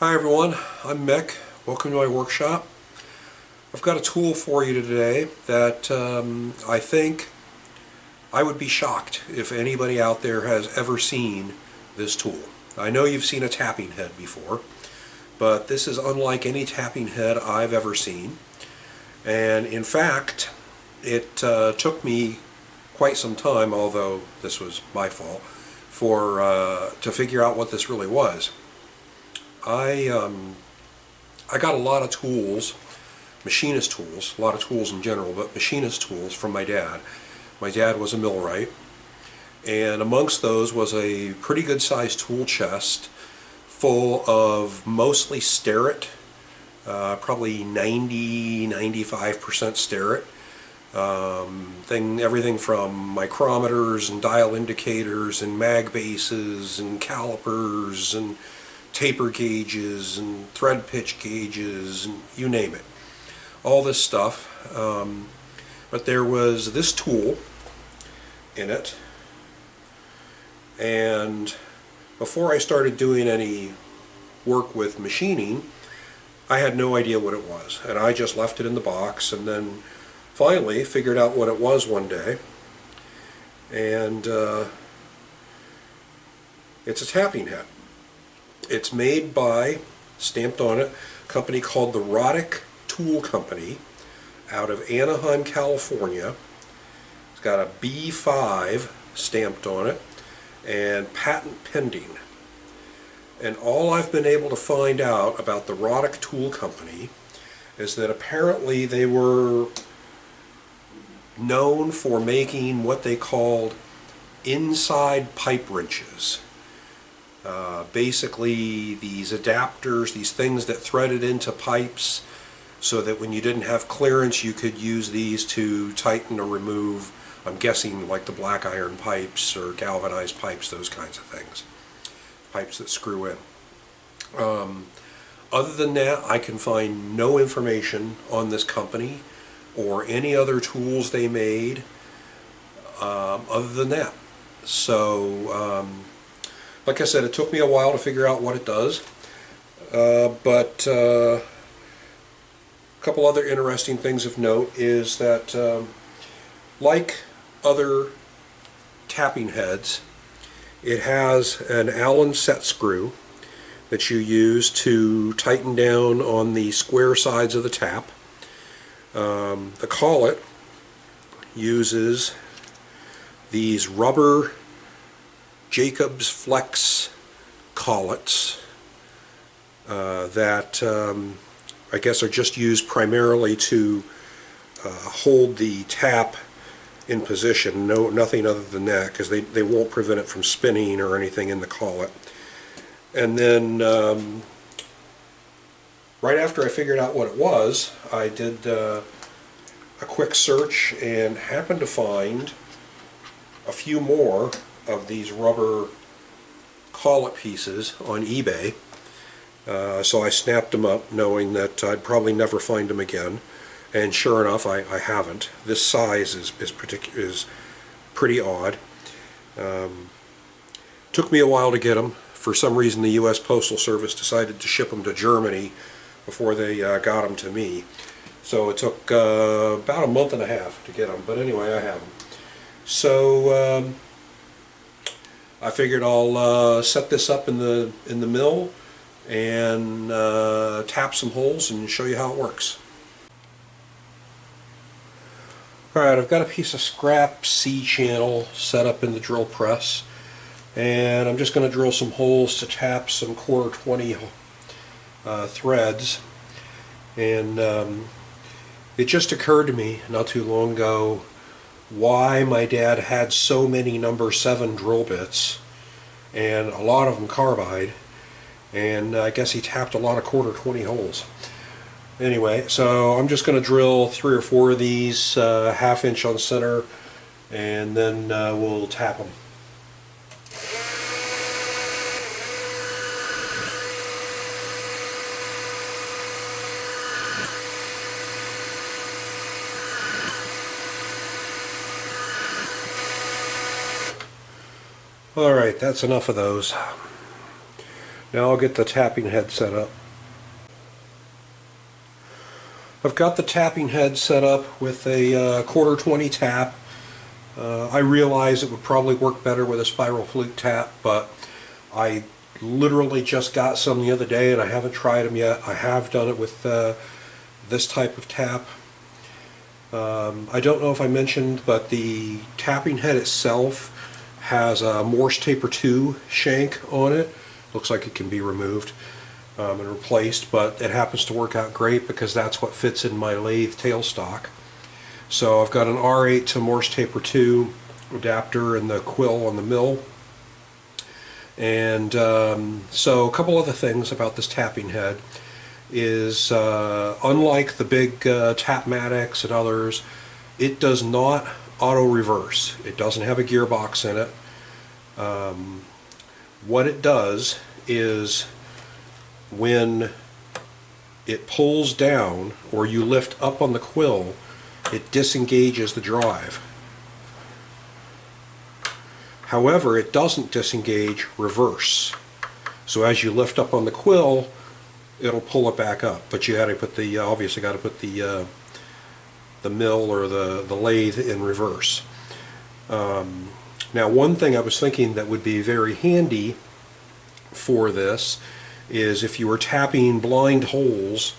Hi everyone, I'm Mick. Welcome to my workshop. I've got a tool for you today that I think I would be shocked if anybody out there has ever seen this tool. I know you've seen a tapping head before, but this is unlike any tapping head I've ever seen. And in fact, it took me quite some time, although this was my fault, to figure out what this really was. I got a lot of tools, machinist tools, a lot of tools in general, but machinist tools from my dad. My dad was a millwright, and amongst those was a pretty good sized tool chest full of mostly Starrett, probably 90–95% Starrett. Everything from micrometers and dial indicators and mag bases and calipers and taper gauges and thread pitch gauges and you name it. All this stuff. But there was this tool in it, and before I started doing any work with machining, I had no idea what it was, and I just left it in the box, and then finally figured out what it was one day. And it's a tapping head. It's made by, stamped on it, a company called the Roddick Tool Company out of Anaheim, California. It's got a B5 stamped on it and patent pending. And all I've been able to find out about the Roddick Tool Company is that apparently they were known for making what they called inside pipe wrenches. Basically these adapters, these things that threaded into pipes so that when you didn't have clearance you could use these to tighten or remove, I'm guessing like the black iron pipes or galvanized pipes, those kinds of things. Pipes that screw in. Other than that, I can find no information on this company or any other tools they made other than that. So like I said, it took me a while to figure out what it does, but a couple other interesting things of note is that like other tapping heads, it has an Allen set screw that you use to tighten down on the square sides of the tap. The collet uses these rubber Jacobs Flex collets that I guess are just used primarily to hold the tap in position. Nothing other than that, because they won't prevent it from spinning or anything in the collet. And then right after I figured out what it was, I did a quick search and happened to find a few more of these rubber collet pieces on eBay. So I snapped them up knowing that I'd probably never find them again, and sure enough I haven't. This size is pretty odd. Took me a while to get them. For some reason the US Postal Service decided to ship them to Germany before they got them to me. So it took about a month and a half to get them, but anyway, I have them. So I figured I'll set this up in the mill and tap some holes and show you how it works. Alright, I've got a piece of scrap C-channel set up in the drill press, and I'm just going to drill some holes to tap some 1/4 20 threads. And it just occurred to me not too long ago why my dad had so many number 7 drill bits, and a lot of them carbide, and I guess he tapped a lot of 1/4 20 holes. Anyway, so I'm just going to drill 3 or 4 of these 1/2 inch on center, and then we'll tap them. Alright, that's enough of those. Now I'll get the tapping head set up. I've got the tapping head set up with a quarter 20 tap. I realize it would probably work better with a spiral flute tap, but I literally just got some the other day and I haven't tried them yet. I have done it with this type of tap. I don't know if I mentioned, but the tapping head itself has a Morse Taper 2 shank on it. Looks like it can be removed and replaced, but it happens to work out great because that's what fits in my lathe tailstock. So I've got an R8 to Morse Taper 2 adapter and the quill on the mill. And so a couple other things about this tapping head is unlike the big Tapmatics and others, it does not auto reverse. It doesn't have a gearbox in it. What it does is when it pulls down or you lift up on the quill, it disengages the drive. However, it doesn't disengage reverse. So as you lift up on the quill, it'll pull it back up. But you got to put the obviously got to put the mill or the lathe in reverse. Now, one thing I was thinking that would be very handy for this is if you were tapping blind holes,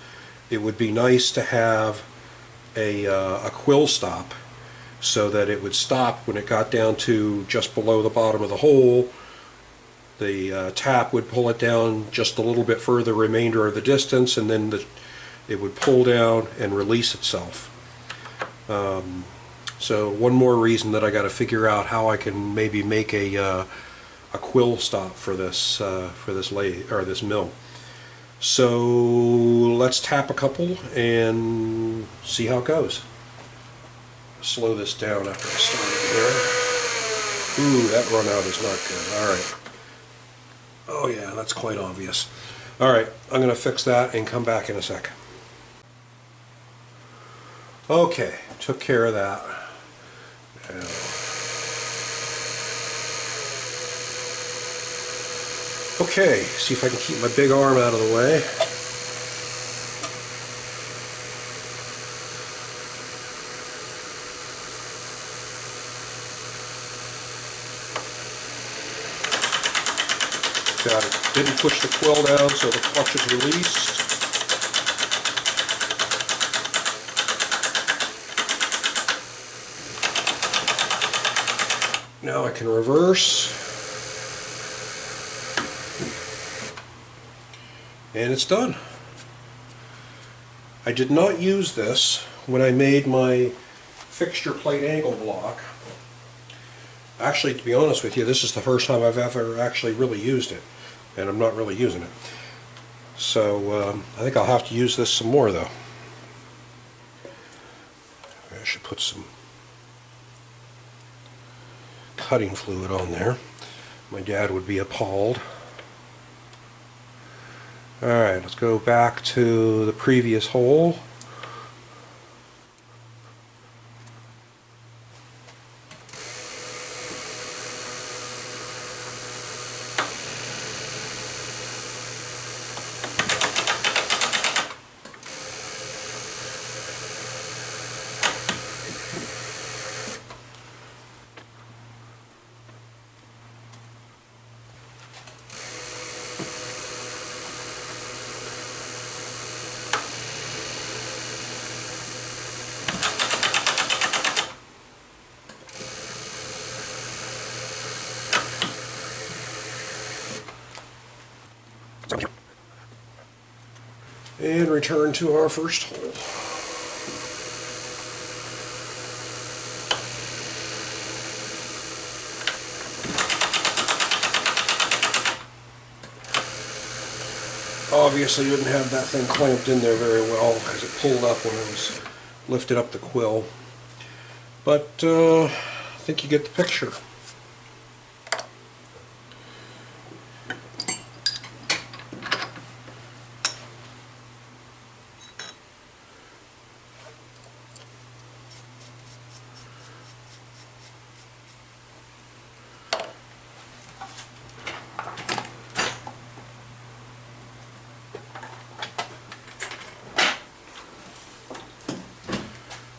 it would be nice to have a quill stop so that it would stop when it got down to just below the bottom of the hole. The tap would pull it down just a little bit further, remainder of the distance, and then it would pull down and release itself. So one more reason that I got to figure out how I can maybe make a quill stop for this lathe or this mill. So let's tap a couple and see how it goes. Slow this down after I start it here. Ooh, that run out is not good. All right. Oh yeah, that's quite obvious. All right, I'm going to fix that and come back in a sec. Okay, took care of that. Now, okay, see if I can keep my big arm out of the way. Got it. Didn't push the quill down, so the clutch is released. Now I can reverse. And it's done. I did not use this when I made my fixture plate angle block. Actually, to be honest with you, this is the first time I've ever actually really used it, and I'm not really using it. So I think I'll have to use this some more, though. I should put some cutting fluid on there. My dad would be appalled. Alright, let's go back to the previous hole. And return to our first hole. Obviously didn't have that thing clamped in there very well as it pulled up when it was lifted up the quill. But I think you get the picture.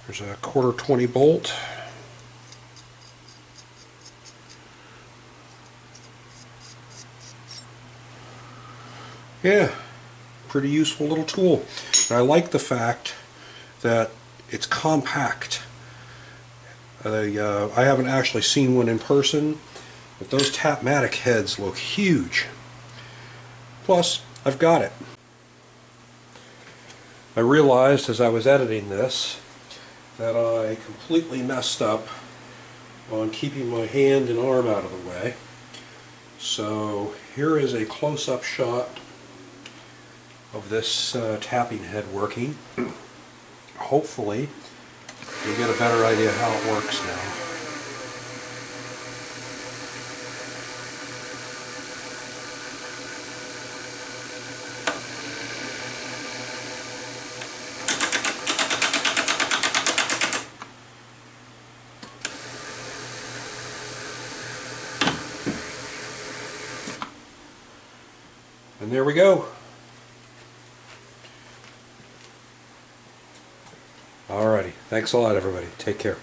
There's a 1/4 20 bolt. Yeah, pretty useful little tool. And I like the fact that it's compact. I haven't actually seen one in person, but those Tapmatic heads look huge. Plus, I've got it. I realized as I was editing this that I completely messed up on keeping my hand and arm out of the way. So here is a close-up shot of this tapping head working. Hopefully you'll get a better idea how it works now. And there we go. Alrighty, thanks a lot everybody. Take care.